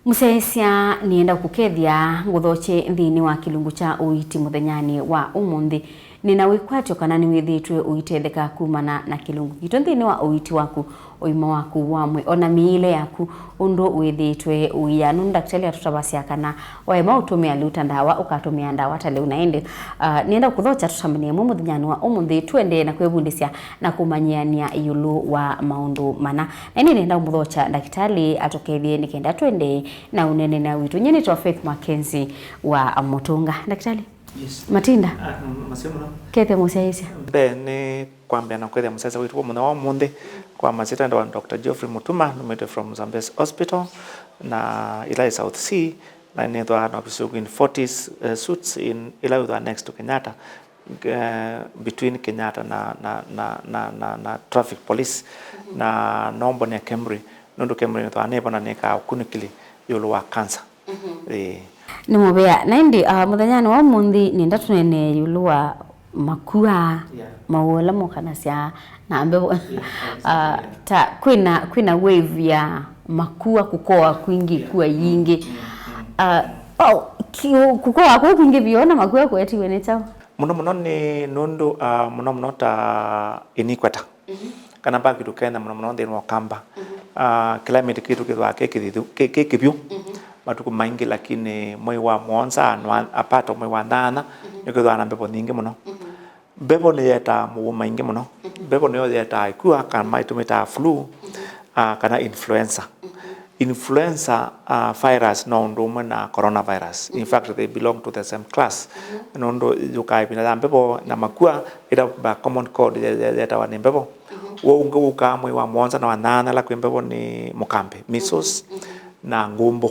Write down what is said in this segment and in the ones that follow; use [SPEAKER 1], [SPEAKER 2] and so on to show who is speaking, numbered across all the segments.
[SPEAKER 1] Musesia nienda kukethia nguthoche nthini wa kilungu cha Uiiti muthenyani wa umuthi nina wikwatyo kana ni withitwe uitetheka kumana na kilungu gitu nthini wa Uiiti waku uima waku wamwe ona miile yaku undu withitwe uyanu ndaktari atutabasia kana waima utumia luta ndawa ukatumia ndawa tale unaende nienda kuthocha tutamanie muthenyani wa umuthi twende na kwebundisia na kumanyiania yulu wa maundu mana na ini nienda muthocha daktari atokethie nikenda twende na unene na witu nyeni to Faith Mackenzie wa Mutunga daktari.
[SPEAKER 2] Yes.
[SPEAKER 1] Matinda.
[SPEAKER 2] Masemo
[SPEAKER 1] Kethe musesia.
[SPEAKER 2] Ni kwambia na kwethe musesa witu muna wa munde kwa masita ndo Dr. Geoffrey Mutuma numete from Zambes Hospital na Ilai South Sea na ni ndo ana pisuku in 40 suits in Ilai with next to Kenyatta between Kenyatta na traffic police na nombo ne Kemri ndo Kemri ndo aneba na neka kunikili yulu wa cancer.
[SPEAKER 1] Ni mubea naindi muthenyani wa munthi ninda tunene yulu wa makua mawala mukanasia na Mbevo ta kwina wave ya makua kukoa kwingi kuwa yingi kukoa kwa kwingi biona makua kweti wene chao
[SPEAKER 2] muno ni nundu muno ta inikweta kana ba kitu kena muno ndeno kamba climate kitu kitwa kekibyu matuku maingi lakini mwe wa mwanza apato mwe wa ndana nikithwa na Mbevo nyingi muno Mbevo ni yeta mu maingi muno Mbevo ni yeta ikua kana maitumita flu kana influenza virus no ndo na coronavirus. In fact they belong to the same class no ndo yukai bina Mbevo na makua ida ba common cold yeta wa Mbevo wo unguka mwe wa mwanza na wanana la Mbevo ni mukambe measles na ngumbo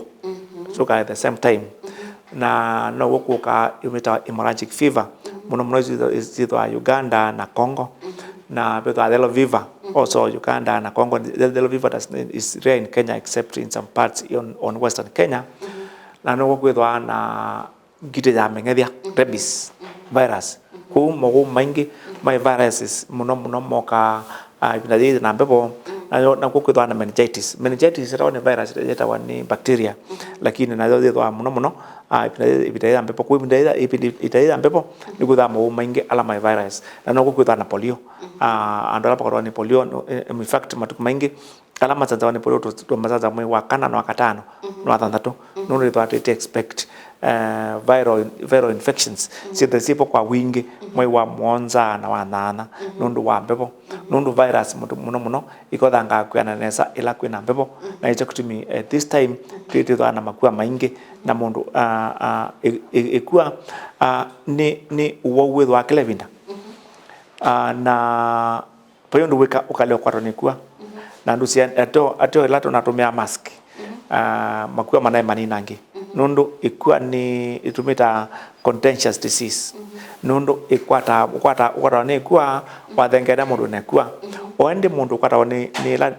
[SPEAKER 2] so at the same time na no wokuka imeta hemorrhagic fever muno zito Uganda na Congo na beto yellow fever also Uganda na Congo. The yellow fever is rare in Kenya except in some parts on western Kenya na no wokuwa na gite ya mengethia rabies virus ku mogo maingi my viruses muno moka ibinadhi na Mbevo na kukuwa na meningitis itawa ni virus itawa ni bacteria lakini na zio muno ibinadhi Mbevo ku ibinadhi Mbevo ni kuwa mo maingi alama virus na no kukuwa na polio andola pakwa ni polio in fact matuku maingi alama za ni polio to mazaza mwe wa kana na wakatano no atandatu no ndo expect viral infections sipo kwa wingi mwe wa mwanza na wanana nundu wa Mbevo nundu virus muno ikothanga kwana nesa ila kwina Mbevo na icho kutumi this time twitwa na makua maingi na mundu ikua ni uwo wa Clevinda na payo ndu wika ukaleo kwa tonikua na ndu sia ato lato natumia mask makua manae maninangi nundu ikua ni itumita contagious disease nundu ikwata ne kwa wathengera mundu ne kwa oende mundu kwata ni la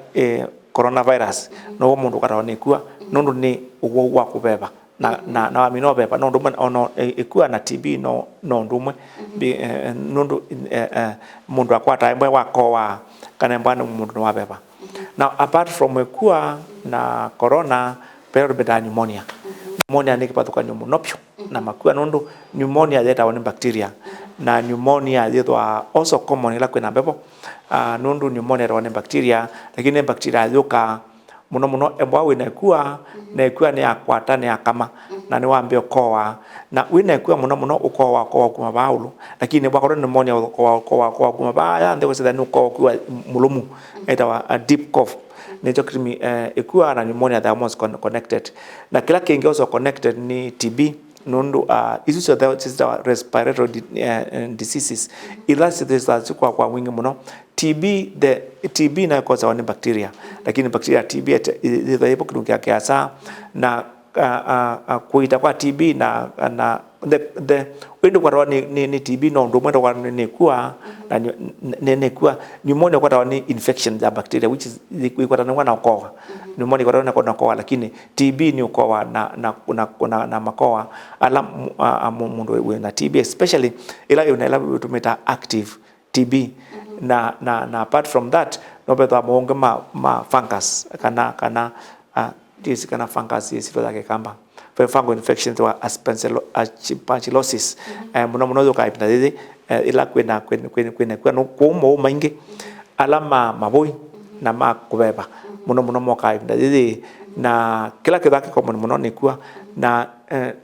[SPEAKER 2] coronavirus no mundu kwata ne kwa nundu ni uwo wa kubeba na amino beba nundu ono ikua na TB no ndumwe nundu mundu akwata mwe wakowa kana mbana mundu wa beba. Now apart from ikua na corona pero beta pneumonia ni kipathuka pneumonopio na makua nundu pneumonia yeta ni bacteria na pneumonia yetwa also common ila kwina Mbevo nundu pneumonia ni bacteria lakini bacteria yoka muno embwa winekua ni akwata ni akama na ni wambio kowa na winekua muno ukowa kuma baulu lakini bwa corona pneumonia kowa kuma baya ndewe sida nuko kwa mulumu eta a deep cough nicho kimi ikua na pneumonia that was connected na kila kingi also connected ni TB nundu isu the respiratory diseases ila sisi kwa wingi muno TB na cause ni bacteria lakini bacteria TB ipo kidungia kiasa na kuita kwa TB na the windu kwa ni TB no ndo mwendo kwa ni kuwa na ni kuwa pneumonia kwa ni infection ya bacteria which is kwa na ukoa pneumonia kwa na ukoa lakini TB ni ukoa na makoa ala mundu na TB especially ila tumeta active TB na apart from that no better monga ma fungus kana yeast kana fungus yeast like kamba fungal infections wa aspergillosis muno yukaipinda thithi ila kwina kumo maingi alama maboi na makubeba muno mokaipinda thithi na kila kithaki common muno nikua na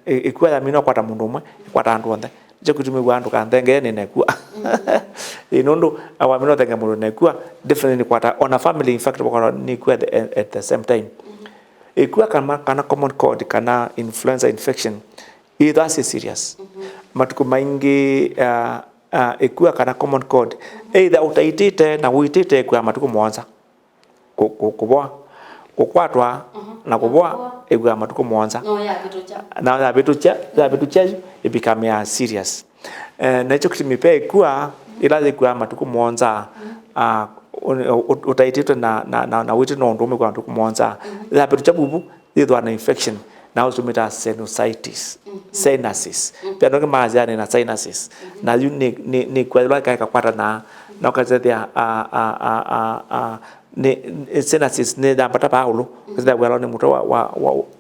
[SPEAKER 2] ikua ya mino kwata mundu umwe kwata andu onthe je kutumigwa andu kanthenge ni nekua inundu awa mino thenge mundu nekua definitely kwata on a family in fact nikua at the same time ikua kana common cold kana influenza infection either is serious matuko maingi ikua kana common cold either utaitite na uitite kwa matuko mwanza kuboa kukwatwa na kuboa igwa matuko mwanza na ya bitucha ibikame ya serious na hicho kitimipe ikua ila kwa matuko mwanza utaitite na witi no ndume kwa matuko mwanza ya bitucha bubu thithwa na infection na usumita sinusitis pia ndoke maazani na sinuses na ni kwa ila kwata na ukazethia sinuses ne dambata Paulo kuzida gwalo ni muto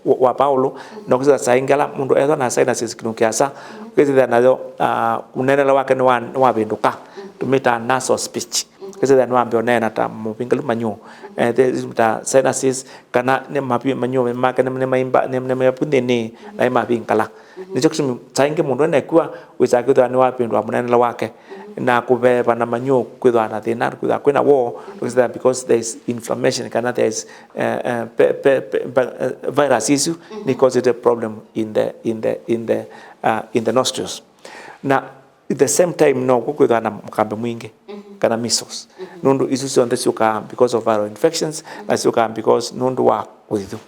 [SPEAKER 2] wa Paulo no kuzida saingala mundu etho na sinuses kinukiasa kuzida nayo unenela wake ni wa binduka tumita nasal speech kuzida no ambio nena ta mupingalu manyo ta sinuses kana ne mapi manyo make ne maimba ne mapunde ni na mapingala nicho kusumi sainge mundu nekua wisakithwa ni wa bindu munenela wake na kubeba na manyo kwithwa na thina kwithwa kwina war because there is inflammation kana there is virus issue because it's a problem in the nostrils na at the same time no kwithwa na mkambe mwingi kana measles nundu isu cionthe ciuka because of viral infections na ciuka because nundu wa kwithu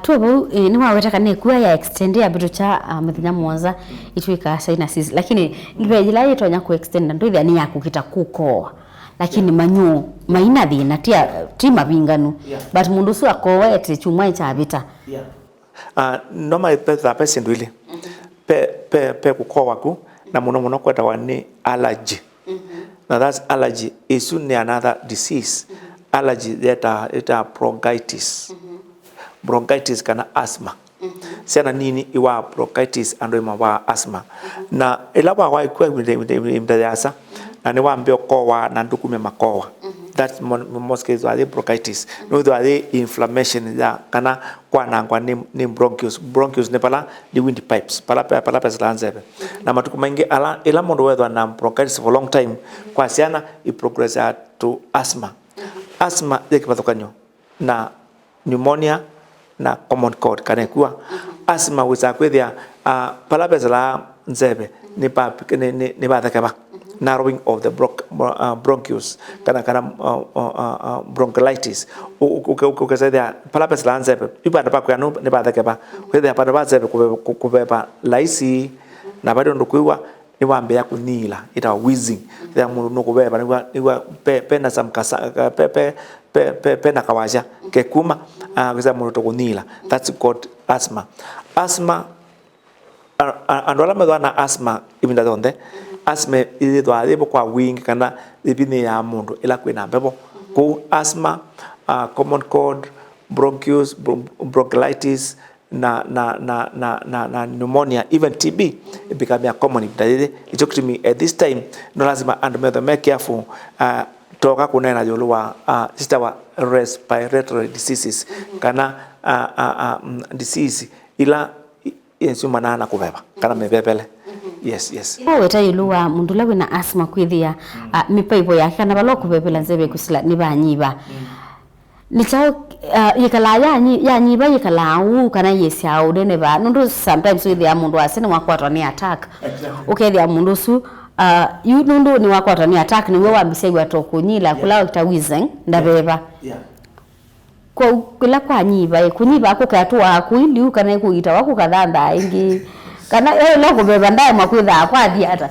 [SPEAKER 1] tuobu ni waweta kana kuwa ya extend ya bitu cha muthinya mwanza itwika sinuses lakini ngibejila yetonya ku extend ndo ithia ni yakukita kuko lakini manyo maina thina ti mabinganu but mundu su akowete chumwa cha bita
[SPEAKER 2] normal person really pe kukowa ku na muno kweta wani allergy now that's allergy is another disease allergy that bronchitis bronchitis kana asthma sana nini iwa bronchitis ando imawa asthma na elaba wa ikwe imdayasa na ni wambio kowa na ndukume makowa that's most cases are bronchitis no there are inflammation ya kana kwa nangwa ni bronchus ne pala the windpipes pala pesalanzebe na matuku maingi ala ila mondo weather na bronchitis for long time kwa siana i progress to asthma yekipathokanyo na pneumonia na common cold kana kuwa asthma wisa kwethia pala pesala nzebe ni bathakaba narrowing of the bronchus kana bronchitis ukazethia pala pesala nzebe ibanda pa kwanu ni bathakaba kwethia panda bazebe kubeba laisi na bado ndukwiwa ni wambe ya kunila ita wheezing ya mundu no kubeba ni pena samkasa pena kawaja ke kuma kwa mundu to kunila that's called asthma andola medwana asthma ibinda donde asthma ile alipo kwa wingi kana ibini ya mundu ila kwina mbebo ku asthma common cold bronchitis bronchitis na pneumonia even TB it became a common it took to me at this time no lazima and me careful toka kunena joluwa sister wa respiratory diseases kana disease ila yensumana na kubeba kana mebebele yes
[SPEAKER 1] weta iluwa mundu lawe na asthma kwithia mipaipo yake kana balo kubebela nzebe kusila ni banyiba nichao yikala yanyiba yikala u kana yesya udene ba nundu sometimes with ya mundu asene wakwatwa ni attack ukethia mundu su you nundu ni wakwatwa ni attack ni wewe wambisegwa tokunyila kula kita wheezing ndabeba kwa kula kwa nyiba kunyiba akukatwa kuili ukana kuita wako kadhanda ingi kana lo kubeba ndaye makwitha kwathi hata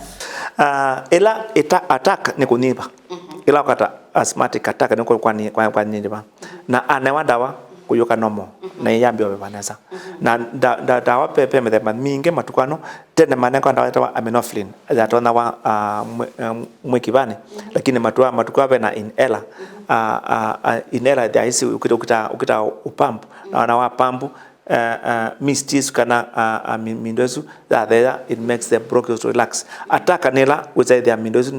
[SPEAKER 2] ela attack ni kunyiba ila kata asthmatic attack ni kwa nyiba na anewadawa kuyuka nomo na yambio bebaneza na dawa pepe methema mingi matukano tena maneko ndawa aminoflin zatona wa mwekibane lakini matukwa be na inela there is ukita upamp na wa pampu mistis kana mindozu that there it makes the bronchioles to relax ataka nela which is the mindozu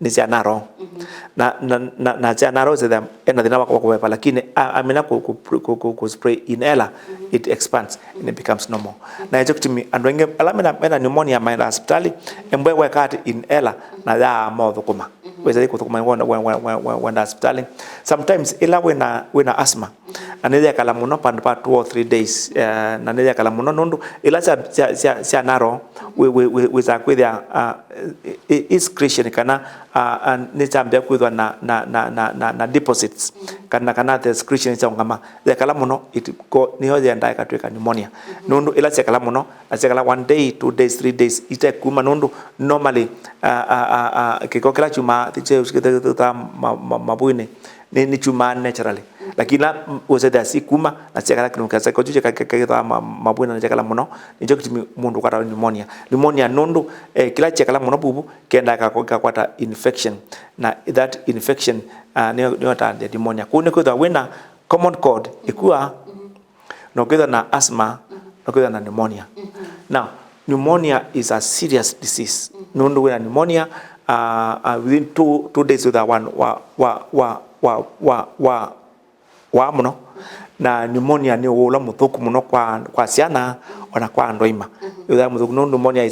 [SPEAKER 2] ni sianaro na sianaro zeda ena dina wako kwa lakini amina ku spray inhaler it expands and it becomes normal na hiyo kitimi andwenge alamina pneumonia maenda hospitali embwe wakati inhaler na ya mouth kuma weza kutukuma when hospitali sometimes ila wena asthma anaweza kala muno pa 2 or 3 days na anaweza kala muno nundu ila sia naro we za kwithia is creation kana ni tambia kwithwa na deposits kana the secretion is ngama kala muno it go ni hoja ndai katweka pneumonia nundu ila sia kala muno sia kala 1 day 2 days 3 days ite kuma nundu normally kikokela chuma tiche usikita mabuine ni chuma naturally lakini uzeda si kuma na chakala kinuka ko juje kakita mabuina na chakala muno nijo kitimi mundu kwata pneumonia nundu kila chakala muno bubu kenda kakwata infection na that infection ni wata pneumonia kune kwa wena common cold ikuwa no kwenda na asthma no kwenda na pneumonia now pneumonia is a serious disease nundu wena pneumonia within 2 days with one wa muno na pneumonia ni wola muthuku muno kwa siana ona kwa andoima ila muthuku pneumonia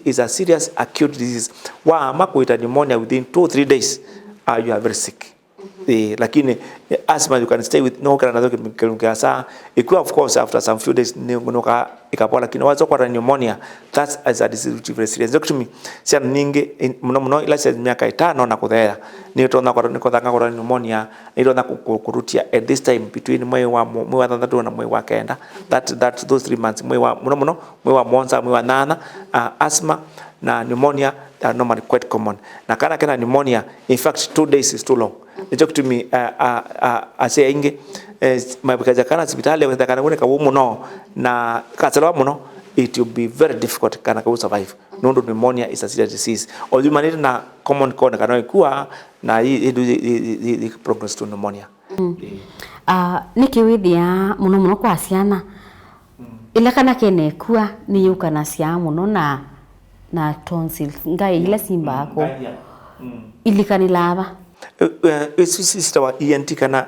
[SPEAKER 2] is a serious acute disease wa makuita pneumonia within 2-3 days you are very sick lakini asthma you can stay with no kana ndio kiasa ikiwa of course after some few days ni kunoka ikapola lakini wazo kwa pneumonia that's as a disease which is very serious doctor sia ningi muno ila sia miaka 5 na kuthera ni tona kwa pneumonia ilo na kurutia at this time between mwezi wa 3 na mwezi wa 9 that those 3 months mwezi wa mwezi wa monza mwezi wa 8 asthma na pneumonia are normally quite common na kana pneumonia in fact 2 days is too long nicho kitumi ase inge mabikaja kana hospitali wenda kana kuoneka muno na kasala muno it will be very difficult kana ku survive nundu pneumonia is a serious disease ojumanite na common cold kana ikuwa na hii progress to pneumonia
[SPEAKER 1] nikiwithia muno kwa ciana ila kana kene kuwa ni yuka na cia muno na tonsils ngai ila simba ako ilikani lava
[SPEAKER 2] is our ENT kana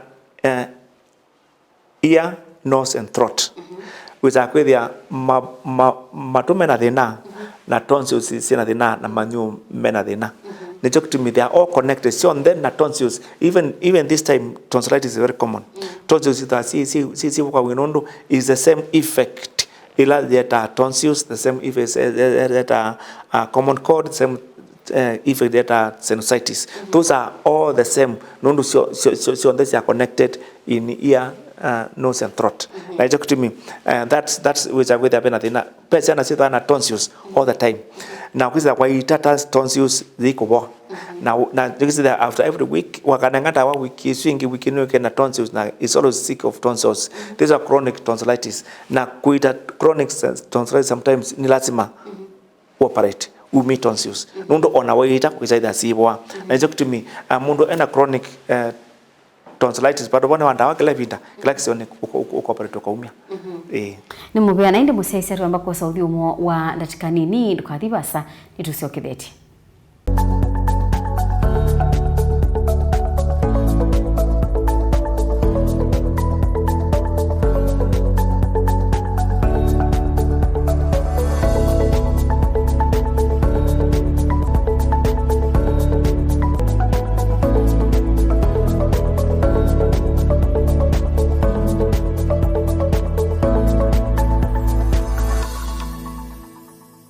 [SPEAKER 2] ear nose and throat which are kwithia matume na thina na tonsils sina thina na manyu mena thina nicho kitumi they are all connected so then na tonsils even this time tonsillitis is very common tonsils that see kwa winondo is the same effect ila that tonsils the same effect that common cold same effect that sinusitis those are all the same nondo so they are connected in ear nose and throat na hiyo kitumi that's which are with the pesa na sita na tonsils all the time na ukisikia kwa itata tonsils ziko bo na ukisikia after every week wakanangata wa wiki swingi wiki nuke na tonsils na is always sick of tonsils these are chronic tonsillitis na kuita chronic tonsillitis sometimes ni lazima operate umi tonsils nundo ona waita kuisaida sibwa na hiyo kitumi mundu ena chronic tonsillitis bado bwana wandawa kila vita kila kisione ukoperate ukaumia
[SPEAKER 1] ni mubea na indi museiseri ambako saudhi umo wa ndatika nini ndukathibasa nitusiokitheti